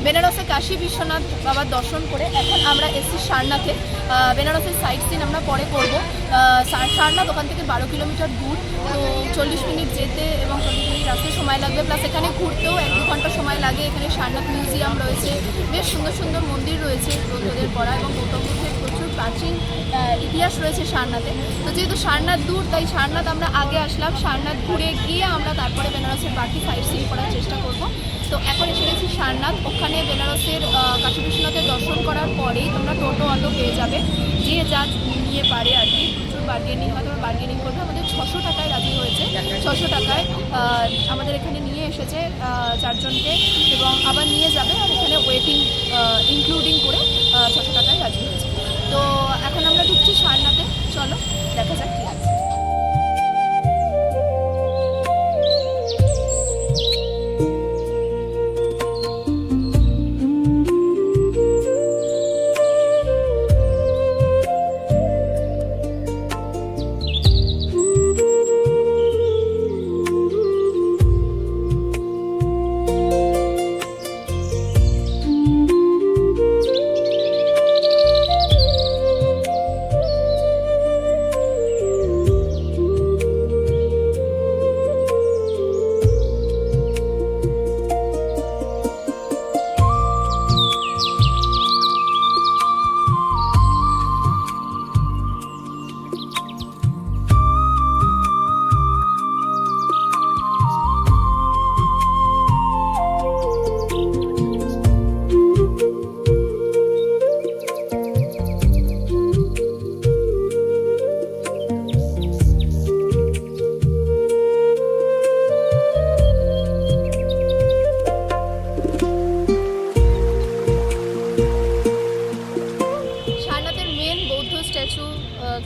বেনারসে কাশী বিশ্বনাথ বাবার দর্শন করে এখন আমরা এসছি সারনাথে। বেনারসের সাইট সিন আমরা পরে করব। সারনাথ ওখান থেকে 12 কিলোমিটার দূর, তো 40 মিনিট যেতে এবং 40 মিনিট আসতে সময় লাগবে, প্লাস এখানে ঘুরতেও 1-2 ঘন্টা সময় লাগে। এখানে সারনাথ মিউজিয়াম রয়েছে, বেশ সুন্দর সুন্দর মন্দির রয়েছে বৌদ্ধদের করা, এবং গৌতম বুদ্ধের প্রচুর প্রাচীন ইতিহাস রয়েছে সারনাথে। তো যেহেতু সারনাথ দূর, তাই সারনাথ আমরা আগে আসলাম, সারনাথ ঘুরে গিয়ে আমরা তারপরে বেনারসের বাকি সাইট সিন করার চেষ্টা করব। তো এখন এসে গেছি সারনাথ। ওখানে বেনারসের কাশী বিশ্বনাথের দর্শন করার পরেই তোমরা টোটো অটো পেয়ে যাবে, যে যা নিয়ে পারে আর কি। প্রচুর বার্গেনিং হয়, তোমরা বার্গেনিং করবে। আমাদের 600 টাকায় রাজি হয়েছে, 600 টাকায় আমাদের এখানে নিয়ে এসেছে 4 জনকে, এবং আবার নিয়ে যাবে। আর এখানে ওয়েটিং ইনক্লুডিং করে 600 টাকায় রাজি হয়েছে। তো এখন আমরা ঢুকছি সারনাথে, চলো দেখা যাক কী আছে।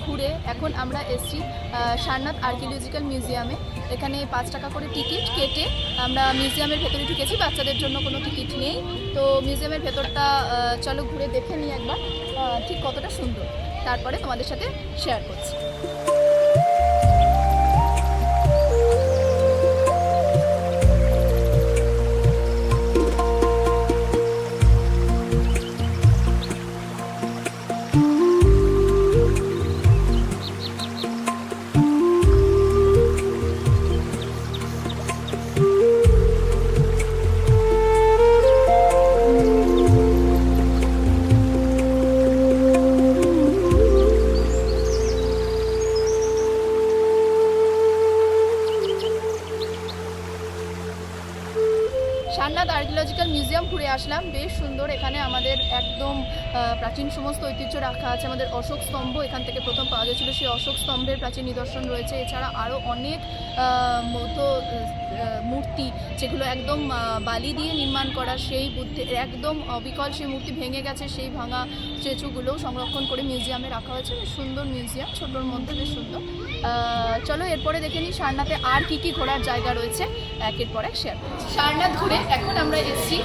ঘুরে এখন আমরা এসছি সারনাথ আর্কিওলজিক্যাল মিউজিয়ামে। এখানে 5 টাকা করে টিকিট কেটে আমরা মিউজিয়ামের ভেতরে ঢুকেছি, বাচ্চাদের জন্য কোনো টিকিট নেই। তো মিউজিয়ামের ভেতরটা চলো ঘুরে দেখে নিই একবার ঠিক কতটা সুন্দর, তারপরে তোমাদের সাথে শেয়ার করছি। সারনাথ আর্কিওলজিক্যাল মিউজিয়াম ঘুরে আসলাম, বেশ সুন্দর। এখানে আমাদের একদম প্রাচীন সমস্ত ঐতিহ্য রাখা আছে। আমাদের অশোক স্তম্ভ এখান থেকে প্রথম পাওয়া গেছিলো, সেই অশোক স্তম্ভের প্রাচীন নিদর্শন রয়েছে। এছাড়া আরও অনেক মূর্তি যেগুলো একদম বালি দিয়ে নির্মাণ করা, সেই বুদ্ধের একদম অবিকল সেই মূর্তি ভেঙে গেছে, সেই ভাঙা স্ট্যাচুগুলোও সংরক্ষণ করে মিউজিয়ামে রাখা হয়েছে। বেশ সুন্দর মিউজিয়াম, ছোটোর মধ্যে বেশ সুন্দর। চলো এরপরে দেখে নিই সারনাথে আর কি কি ঘোরার জায়গা রয়েছে, একের পর এক শেয়ার করছি। সারনাথ ঘুরে এখন আমরা এসেছি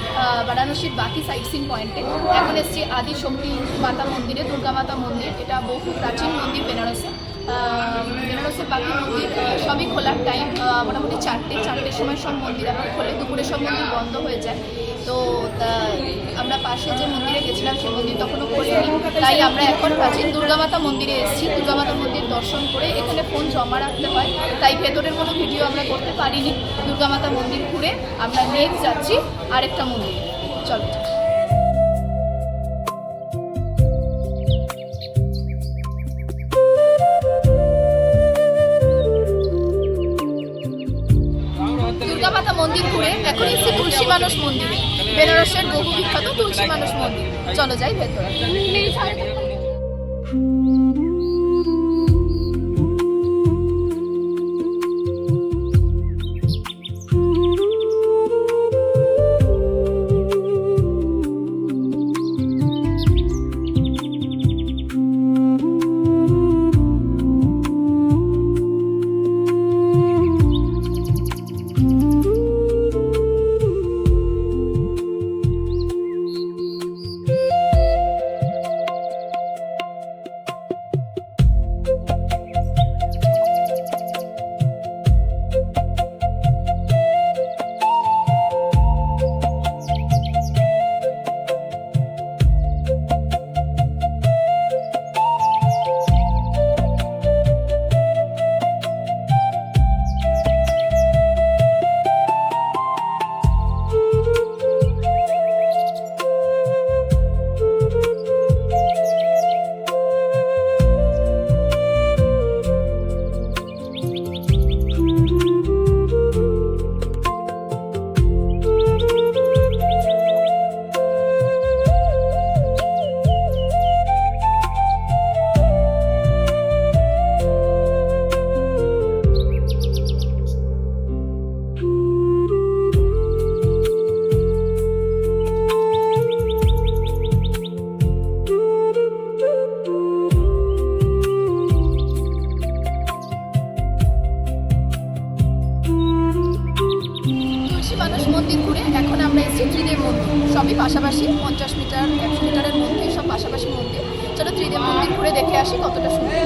বারাণসীর বাকি সাইট সিন পয়েন্টে। এখন এসেছি আদি শক্তি মাতা মন্দিরে, দুর্গা মাতা মন্দির। এটা বহু প্রাচীন মন্দির বেনারসে। বেনারসের বাকি মন্দির সবই খোলার টাইম মোটামুটি 4টের সময় সব মন্দির আবার খোলে, দুপুরে সব মন্দির বন্ধ হয়ে যায়। তো আমরা পাশে যে মন্দিরে গেছিলাম সেই মন্দির তখনও খোলেনি, তাই আমরা এখন প্রাচীন দুর্গামাতা মন্দিরে এসেছি। দুর্গামাতা মন্দির দর্শন করে এখানে ফোন জমা রাখতে হয়, তাই ভেতরের কোনো ভিডিও আমরা করতে পারিনি। দুর্গামাতা মন্দির ঘুরে আমরা নেক্সট যাচ্ছি আরেকটা মন্দিরে, চলো। দুর্গামাতা মন্দির ঘুরে এখন এসেছি তুলসী মানস মন্দিরে, বেনারসের বহু বিখ্যাত তুলসী মানস মন্দির। চলো যাই ভেতরে। সবই পাশাপাশি, 50 মিটার 100 মিটারের মধ্যেই সব পাশাপাশি মন্দির। চলো ত্রিদেব মন্দির ঘুরে দেখে আসি কতটা সুন্দর।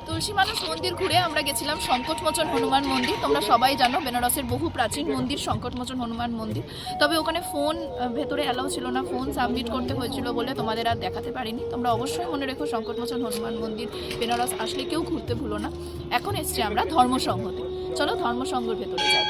তুলসী মানুষ মন্দির ঘুরে আমরা গেছিলাম সংকটমোচন হনুমান মন্দির। তোমরা সবাই জানো বেনারসের বহু প্রাচীন মন্দির সংকটমোচন হনুমান মন্দির। তবে ওখানে ফোন ভেতরে অ্যালাউ ছিল না, ফোন সাবমিট করতে হয়েছিল বলে তোমাদের আর দেখাতে পারিনি। তোমরা অবশ্যই মনে রেখো সংকটমোচন হনুমান মন্দির বেনারস আসলে কেউ ঘুরতে ভুলো না। এখন এসছি আমরা ধর্মসংঘতে। চলো ধর্মসংঘের ভেতরে যাই।